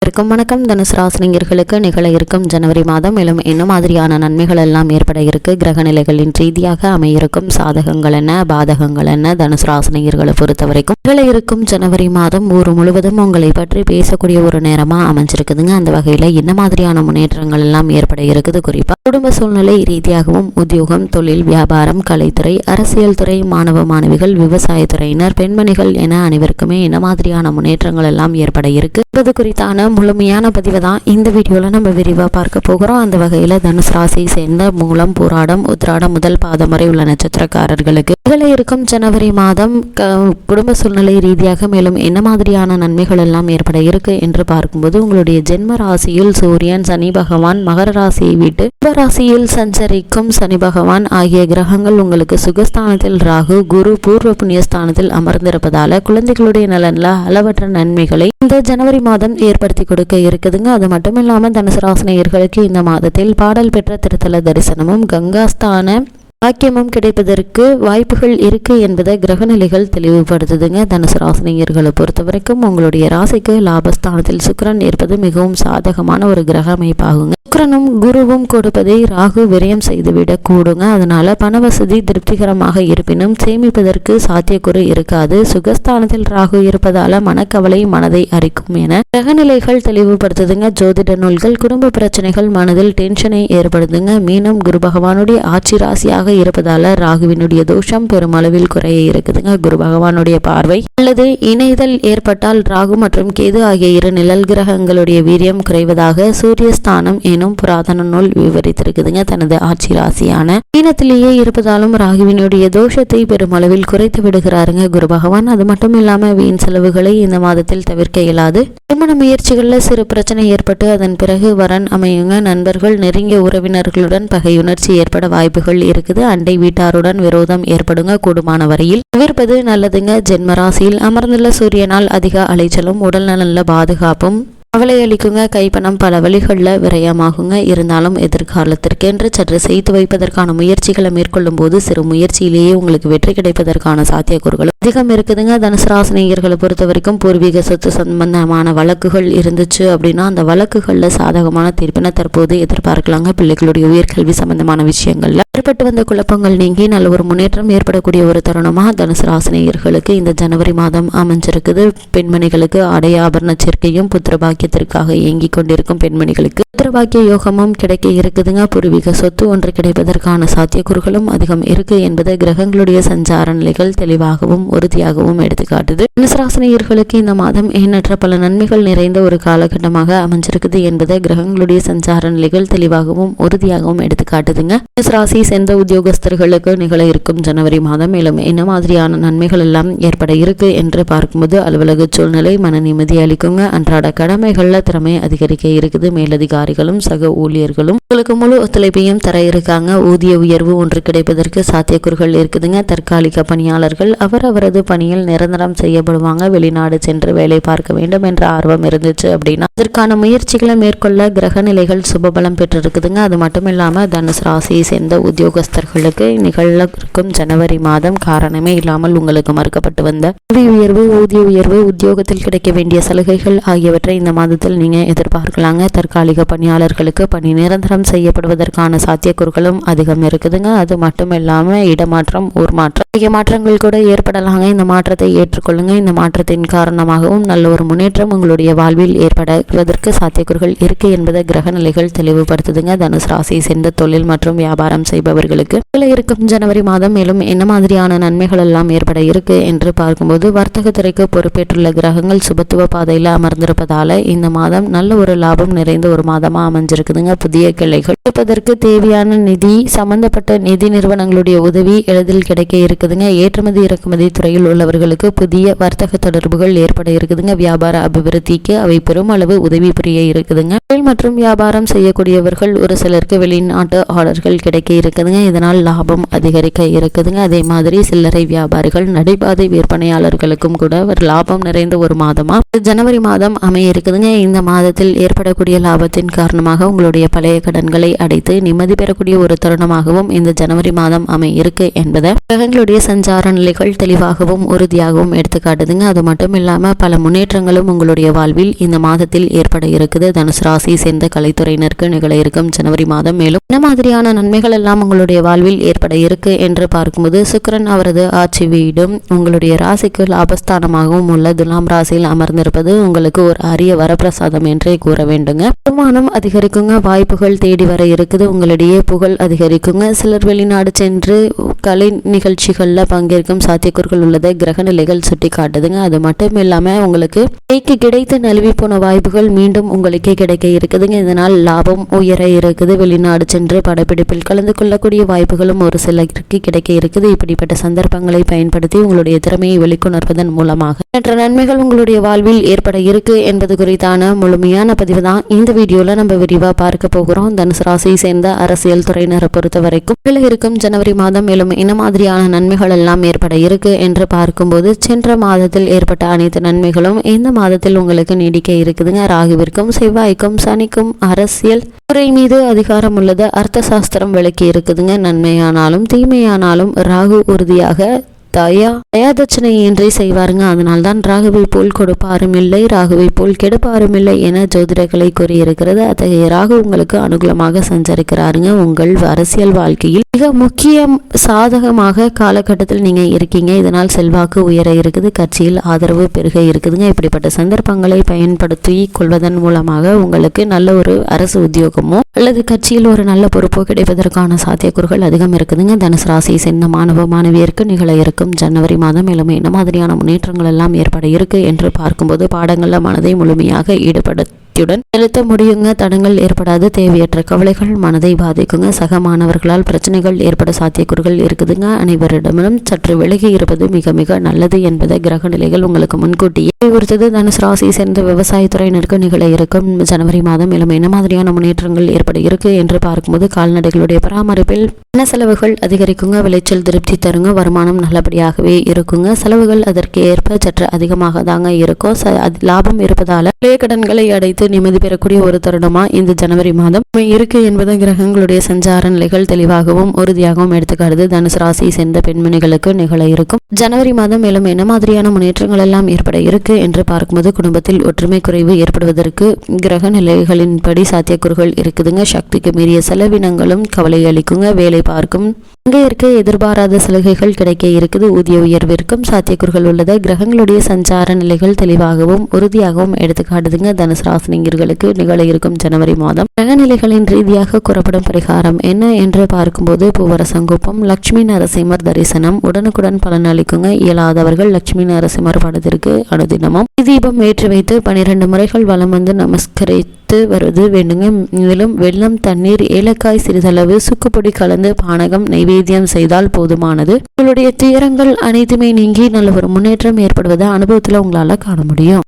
வணக்கம். தனுசு ராசினியர்களுக்கு நிகழ இருக்கும் ஜனவரி மாதம் மேலும் என்ன மாதிரியான நன்மைகள் எல்லாம் ஏற்பட இருக்கு, கிரக நிலைகளின் ரீதியாக அமையிருக்கும் சாதகங்கள் என்ன, பாதகங்கள் என்ன, தனுசு ராசினியர்களை பொறுத்த வரைக்கும் நிகழ இருக்கும் ஜனவரி மாதம் ஊர் முழுவதும் உங்களை பற்றி பேசக்கூடிய ஒரு நேரமா அமைஞ்சிருக்குதுங்க. அந்த வகையில என்ன மாதிரியான முன்னேற்றங்கள் எல்லாம் ஏற்பட இருக்குது, குறிப்பா குடும்ப சூழ்நிலை ரீதியாகவும் உத்தியோகம், தொழில், வியாபாரம், கலைத்துறை, அரசியல் துறை, மாணவ மாணவிகள், விவசாயத்துறையினர், பெண்மணிகள் என அனைவருக்குமே என்ன மாதிரியான முன்னேற்றங்கள் எல்லாம் ஏற்பட இருக்கு என்பது குறித்தான முழுமையான பதிவை தான் இந்த வீடியோவில் நம்ம விரிவாக பார்க்க போகிறோம். அந்த வகையில் தனுசு ராசியை சேர்ந்த மூலம், பூராடம், உத்திராடம் முதல் பாதம் வரை உள்ள நட்சத்திரக்காரர்களுக்கு இதில் இருக்கும் ஜனவரி மாதம் குடும்ப சூழ்நிலை ரீதியாக மேலும் என்ன மாதிரியான நன்மைகள் எல்லாம் ஏற்பட இருக்கு என்று பார்க்கும்போது, உங்களுடைய ஜென்ம ராசியில் சூரியன், சனி பகவான் மகர ராசியை விட்டு ராசியில் சஞ்சரிக்கும் சனி பகவான் ஆகிய கிரகங்கள் உங்களுக்கு சுகஸ்தானத்தில் ராகு, குரு பூர்வ புண்ணியஸ்தானத்தில் அமர்ந்திருப்பதால குழந்தைகளுடைய நலன்ல அளவற்ற நன்மைகளை இந்த ஜனவரி மாதம் ஏற்படுத்தி கொடுக்க இருக்குதுங்க. அது மட்டும் இல்லாமல் தனுசு ராசினியர்களுக்கு இந்த மாதத்தில் பாடல் பெற்ற திருத்தல தரிசனமும் கங்காஸ்தான பாக்கியமும் கிடைப்பதற்கு வாய்ப்புகள் இருக்கு என்பதை கிரகநிலைகள் தெளிவுபடுத்துதுங்க. தனுசு ராசினியர்களை பொறுத்த வரைக்கும் உங்களுடைய ராசிக்கு லாபஸ்தானத்தில் சுக்கிரன் இருப்பது மிகவும் சாதகமான ஒரு கிரக அமைப்பாகுங்க. சுக்கிரனும் குருவும் கொடுப்பதை ராகு விரயம் செய்துவிடக் கூடுங்க. அதனால பண வசதி திருப்திகரமாக இருப்பினும் சேமிப்பதற்கு சாத்தியக்கூறு இருக்காது. சுகஸ்தானத்தில் ராகு இருப்பதால மனக்கவலை மனதை அரிக்கும் என கிரகநிலைகள் தெளிவுபடுத்துதுங்க. ஜோதிட நூல்கள் குடும்ப பிரச்சனைகள் மனதில் டென்ஷனை ஏற்படுத்துங்க. மீனம் குரு பகவானுடைய ஆட்சி ராசியாக இருப்பதால ராகுவினுடைய தோஷம் பெருமளவில் குறைய இருக்குதுங்க. குரு பகவானுடைய பார்வை அல்லது இணைதல் ஏற்பட்டால் ராகு மற்றும் கேது ஆகிய இரு நிழல் கிரகங்களுடைய வீரியம் குறைவதாக சூரியஸ்தானம் எனும் புராதன நூல் விவரித்திருக்குதுங்க. தனது ஆட்சி ராசியான மீனத்திலேயே இருப்பதாலும் ராகுவினுடைய தோஷத்தை பெருமளவில் குறைத்து விடுகிறாருங்க குரு பகவான். அது மட்டும் இல்லாம வீண் செலவுகளை இந்த மாதத்தில் தவிர்க்க இயலாது. திருமண முயற்சிகள்ல சிறு பிரச்சனை ஏற்பட்டு அதன் பிறகு வரன் அமையுங்க. நண்பர்கள், நெருங்கிய உறவினர்களுடன் பகையுணர்ச்சி ஏற்பட வாய்ப்புகள் இருக்குது. அண்டை வீட்டாருடன் விரோதம் ஏற்படுங்க. கூடுமான வரையில் தவிர்ப்பது நல்லதுங்க. ஜென்மராசியில் அமர்ந்துள்ள சூரியனால் அதிக அலைச்சலும் உடல் நலன்ல பாதுகாப்பும் கவலை அளிக்குங்க. கைப்பணம் பல வழிகளில் விரயமாகுங்க. இருந்தாலும் எதிர்காலத்திற்கென்று சற்று செய்து வைப்பதற்கான முயற்சிகளை மேற்கொள்ளும் போது சிறு முயற்சியிலேயே உங்களுக்கு வெற்றி கிடைப்பதற்கான சாத்தியக்கூறுகளும் அதிகம் இருக்குதுங்க. தனுசு ராசினியர்களை பொறுத்த வரைக்கும் பூர்வீக சொத்து சம்பந்தமான வழக்குகள் இருந்துச்சு அப்படின்னா அந்த வழக்குகளில் சாதகமான தீர்ப்பினை தற்போது எதிர்பார்க்கலாங்க. பிள்ளைகளுடைய உயர்கல்வி சம்பந்தமான விஷயங்கள்ல ஏற்பட்டு வந்த குழப்பங்கள் நீங்கி நல்ல ஒரு முன்னேற்றம் ஏற்படக்கூடிய ஒரு தருணமாக தனுசு ராசினியர்களுக்கு இந்த ஜனவரி மாதம் அமைஞ்சிருக்குது. பெண்மணிகளுக்கு ஆடை ஆபரண சேர்க்கையும் புத்திரபாக்கியத்திற்காக இயங்கிக் கொண்டிருக்கும் பெண்மணிகளுக்கு புத்திரபாக்கிய யோகமும் கிடைக்க இருக்குதுங்க. பூர்வீக சொத்து ஒன்று கிடைப்பதற்கான சாத்தியக்கூறுகளும் அதிகம் இருக்கு என்பதை கிரகங்களுடைய சஞ்சார நிலைகள் தெளிவாகவும் உறுதியாகவும் எடுத்துக்காட்டுது. தனுசு ராசினியர்களுக்கு இந்த மாதம் எண்ணற்ற பல நன்மைகள் நிறைந்த ஒரு காலகட்டமாக அமைஞ்சிருக்குது என்பதை கிரகங்களுடைய சஞ்சார நிலைகள் தெளிவாகவும் உறுதியாகவும் எடுத்துக்காட்டுதுங்க. தனுசு ராசி சேர்ந்த உத்தியோகஸ்தர்களுக்கு நிகழ இருக்கும் ஜனவரி மாதம் மேலும் என்ன மாதிரியான நன்மைகள் எல்லாம் ஏற்பட இருக்கு என்று பார்க்கும்போது, அலுவலக சூழ்நிலை மன நிம்மதி அளிக்குங்க. அன்றாட கடமைகள்ல திறமை அதிகரிக்க இருக்குது. மேலதிகாரிகளும் சக ஊழியர்களும் உங்களுக்கு முழு ஒத்துழைப்பையும் தர இருக்காங்க. ஊதிய உயர்வு ஒன்று கிடைப்பதற்கு சாத்தியக்கூறுகள் இருக்குதுங்க. தற்காலிக பணியாளர்கள் அவரது பணியில் நிரந்தரம் செய்யப்படுவாங்க. வெளிநாடு சென்று வேலை பார்க்க வேண்டும் என்ற ஆர்வம் இருந்துச்சு அப்படின்னா அதற்கான முயற்சிகளை மேற்கொள்ள கிரக நிலைகள் சுபபலம் பெற்றிருக்குதுங்க. அது மட்டும் இல்லாம தனுசு ராசியை சேர்ந்த உத்தியோகஸ்தர்களுக்கு நிகழ இருக்கும் ஜனவரி மாதம் காரணமே இல்லாமல் உங்களுக்கு மறுக்கப்பட்டு வந்த பதவி உயர்வு, ஊதிய உயர்வு, உத்தியோகத்தில் கிடைக்க வேண்டிய சலுகைகள் ஆகியவற்றை இந்த மாதத்தில் நீங்க எதிர்பார்க்கலாங்க. தற்காலிக பணியாளர்களுக்கு பணி நிரந்தரம் செய்யப்படுவதற்கான சாத்தியக்கூறுகளும் அதிகம் இருக்குதுங்க. அது மட்டும் இல்லாம இடமாற்றம், ஊர் மாற்றம் அதிக மாற்றங்கள் கூட ஏற்படலாங்க. இந்த மாற்றத்தை ஏற்றுக்கொள்ளுங்க. இந்த மாற்றத்தின் காரணமாகவும் நல்ல ஒரு முன்னேற்றம் உங்களுடைய வாழ்வில் ஏற்படுவதற்கு சாத்தியக்கூறுகள் இருக்கு என்பதை கிரக நிலைகள் தெளிவுபடுத்துதுங்க. தனுசு ராசியை சேர்ந்த தொழில் மற்றும் வியாபாரம் செய்பவர்களுக்கு இருக்கும் ஜனவரி மாதம் மேலும் என்ன மாதிரியான நன்மைகள் எல்லாம் ஏற்பட இருக்கு என்று பார்க்கும்போது, வர்த்தகத்துறைக்கு பொறுப்பேற்றுள்ள கிரகங்கள் சுபத்துவ பாதையில அமர்ந்திருப்பதால இந்த மாதம் நல்ல ஒரு லாபம் நிறைந்த ஒரு மாதமா அமைஞ்சிருக்குதுங்க. புதிய கிளைகள் இருப்பதற்கு தேவையான நிதி, சம்பந்தப்பட்ட நிதி நிறுவனங்களுடைய உதவி எளிதில் கிடைக்க இருக்குதுங்க. ஏற்றுமதி இறக்குமதி துறையில் உள்ளவர்களுக்கு புதிய வர்த்தக தொடர்புகள் ஏற்பட இருக்குதுங்க. வியாபார அபிவிருத்திக்கு அவை பெருமளவு உதவி புரிய இருக்குதுங்க. தொழில் மற்றும் வியாபாரம் செய்யக்கூடியவர்கள் ஒரு சிலருக்கு வெளிநாட்டு ஆர்டர்கள் கிடைக்க இருக்குதுங்க. இதனால் லாபம் அதிகரிக்க இருக்குதுங்க. அதே மாதிரி சில்லறை வியாபாரிகள், நடைபாதை விற்பனையாளர்களுக்கும் கூட ஒரு லாபம் நிறைந்த ஒரு மாதமா ஜனவரி மாதம் அமைய இருக்குதுங்க. இருக்குதுங்க. இந்த மாதத்தில் ஏற்படக்கூடிய லாபத்தின் காரணமாக உங்களுடைய பழைய கடன்களை அடைத்து நிம்மதி பெறக்கூடிய ஒரு தருணமாகவும் இந்த ஜனவரி மாதம் இருக்கு என்பதை கிரகங்களுடைய சஞ்சார நிலைகள் தெளிவாகவும் உறுதியாகவும் எடுத்துக்காட்டுதுங்க. அது மட்டும் இல்லாம பல முன்னேற்றங்களும் உங்களுடைய வாழ்வில் இந்த மாதத்தில் ஏற்பட இருக்குது. தனுசு ராசி சேர்ந்த கலைத்துறையினருக்கு நிகழ இருக்கும் ஜனவரி மாதம் மேலும் என்ன மாதிரியான நன்மைகள் எல்லாம் உங்களுடைய வாழ்வில் ஏற்பட இருக்கு என்று பார்க்கும்போது சுக்கிரன் அவரது ஆட்சி வீடும் உங்களுடைய ராசிக்கு லாபஸ்தானமாகவும் உள்ள துலாம் ராசியில் அமர்ந்திருப்பது உங்களுக்கு ஒரு அரிய வரப்பிரசாதம் என்றே கூற வேண்டுங்க. வருமானம் அதிகரிக்குங்க, வாய்ப்புகள் தேடி வர இருக்குது, உங்களிடையே புகழ் அதிகரிக்குங்க. சிலர் வெளிநாடு சென்று கலை நிகழ்ச்சிகள்ல பங்கேற்கும் சாத்தியக்கூறுகள் உள்ளதை கிரக நிலைகள் சுட்டி காட்டுதுங்க. அது மட்டும் இல்லாம உங்களுக்கு கிடைத்து நழுவி போன வாய்ப்புகள் மீண்டும் உங்களுக்கே கிடைக்க இருக்குதுங்க. இதனால் லாபம் உயர இருக்குது. வெளிநாடு சென்று படப்பிடிப்பில் கலந்து கொள்ளக்கூடிய வாய்ப்புகளும் ஒரு சிலருக்கு கிடைக்க இருக்குது. இப்படிப்பட்ட சந்தர்ப்பங்களை பயன்படுத்தி உங்களுடைய திறமையை வெளிக்கொணர்வதன் மூலமாக மற்ற நன்மைகள் உங்களுடைய வாழ்வில் ஏற்பட இருக்கு என்பது குறித்தான முழுமையான பதிவு தான் இந்த வீடியோல நம்ம விரிவா பார்க்க போகிறோம். தனுசு ராசியை சேர்ந்த அரசியல் துறையினரை பொறுத்த வரைக்கும் இருக்கும் ஜனவரி மாதம் மேலும் என்ன மாதிரியான நன்மைகள் எல்லாம் ஏற்பட இருக்கு என்று பார்க்கும்போது சென்ற மாதத்தில் ஏற்பட்ட அனைத்து நன்மைகளும் இந்த மாதத்தில் உங்களுக்கு நீடிக்க இருக்குதுங்க. ராகுவிற்கும் செவ்வாய்க்கும் சனிக்கும் அரசியல் துறை மீது அதிகாரம் உள்ளது அர்த்த சாஸ்திரம் விளக்கி இருக்குதுங்க. நன்மையானாலும் தீமையானாலும் ராகு உறுதியாக தயாதட்சணையின்றி செய்வாருங்க. அதனால்தான் ராகுவை போல் கொடுப்பாரும் இல்லை, ராகுவை போல் கெடுப்பாரும் இல்லை என ஜோதிடர்களை கூறியிருக்கிறது. அத்தகைய ராகு உங்களுக்கு அனுகூலமாக சஞ்சரிக்கிறாருங்க. உங்கள் அரசியல் வாழ்க்கையில் மிக முக்கிய சாதகமாக காலகட்டத்தில் நீங்க இருக்கீங்க. இதனால் செல்வாக்கு உயர இருக்குது, கட்சியில் ஆதரவு பெருக இருக்குதுங்க. இப்படிப்பட்ட சந்தர்ப்பங்களை பயன்படுத்தி கொள்வதன் மூலமாக உங்களுக்கு நல்ல ஒரு அரசு உத்தியோகமோ அல்லது கட்சியில் ஒரு நல்ல பொறுப்போ கிடைப்பதற்கான சாத்தியக்கூறுகள் அதிகம் இருக்குதுங்க. தனுசு ராசியை சேர்ந்த மாணவ மாணவியருக்கு நிகழ இருக்கும் ஜனவரி மாதம் மேலும் என்ன மாதிரியான முன்னேற்றங்கள் எல்லாம் ஏற்பட இருக்கு என்று பார்க்கும்போது பாடங்கள்ல மனதை முழுமையாக ஈடுபடுத்தியுடன் செலுத்த முடியுங்க. தடங்கள் ஏற்படாது. தேவையற்ற கவலைகள் மனதை பாதிக்குங்க. சக மாணவர்களால் பிரச்சனைகள் ஏற்பட சாத்தியக்கூறுகள் இருக்குதுங்க. அனைவரிடமும் சற்று விலகி இருப்பது மிக மிக நல்லது என்பதை கிரக நிலைகள் உங்களுக்கு முன்கூட்டியே அறிவுறுத்தது. தனுசு ராசியை சேர்ந்த விவசாயத்துறையினருக்கு நிகழ இருக்கும் ஜனவரி மாதம் மேலும் என்ன மாதிரியான முன்னேற்றங்கள் ஏற்பட இருக்கு என்று பார்க்கும்போது கால்நடைகளுடைய பராமரிப்பில் பண செலவுகள் அதிகரிக்குங்க. விளைச்சல் திருப்தி தருங்க. வருமானம் நல்லபடியாகவே இருக்குங்க. செலவுகள் அதற்கு ஏற்ப சற்று அதிகமாக தாங்க இருக்கும். லாபம் இருப்பதால பழைய கடன்களை அடைத்து நிம்மதி பெறக்கூடிய ஒரு தருணமா இந்த ஜனவரி மாதம் இருக்கு என்பதை கிரகங்களுடைய சஞ்சார நிலைகள் தெளிவாகவும் உறுதியாகவும் எடுத்துக்காட்டுது. தனுசு ராசியை சேர்ந்த பெண்மணிகளுக்கு நிகழ இருக்கும் ஜனவரி மாதம் மேலும் என்ன மாதிரியான முன்னேற்றங்கள் எல்லாம் ஏற்பட இருக்கு என்று பார்க்கும்போது குடும்பத்தில் ஒற்றுமை குறைவு ஏற்படுவதற்கு கிரக நிலைகளின்படி சாத்தியக்கூறுகள் இருக்குதுங்க. சக்திக்கு மீறிய செலவினங்களும் கவலை அளிக்குங்க. வேலை பார்க்கும் அங்கே இருக்க எதிர்பாராத சலுகைகள் கிடைக்க இருக்குது. ஊதிய உயர்விற்கும் சாத்தியக்கூறுகள் உள்ளது. கிரகங்களுடைய சஞ்சார நிலைகள் தெளிவாகவும் உறுதியாகவும் எடுத்துக்காட்டுதுங்க. தனுசு ராசினியர்களுக்கு நிகழ இருக்கும் ஜனவரி மாதம் கிரக நிலைகளின் ரீதியாக கூறப்படும் பரிகாரம் என்ன என்று பார்க்கும்போது பூவரசங்குப்பம் லட்சுமி நரசிம்மர் தரிசனம் உடனுக்குடன் பலன் அளிக்குங்க. இயலாதவர்கள் லட்சுமி நரசிம்மர் படத்திற்கு அனுதினமும் தீபம் ஏற்றி வைத்து 12 முறைகள் வலம் வந்து நமஸ்கரித்து வருவது வேண்டுங்க. மேலும் வெள்ளம், தண்ணீர், ஏலக்காய், சிறிதளவு சுக்குப்பொடி கலந்து பானகம் நைவேத்தியம் செய்தால் போதுமானது. உங்களுடைய துயரங்கள் அனைத்துமே நீங்கி நல்ல ஒரு முன்னேற்றம் ஏற்படுவதை அனுபவத்தில் உங்களால காண முடியும்.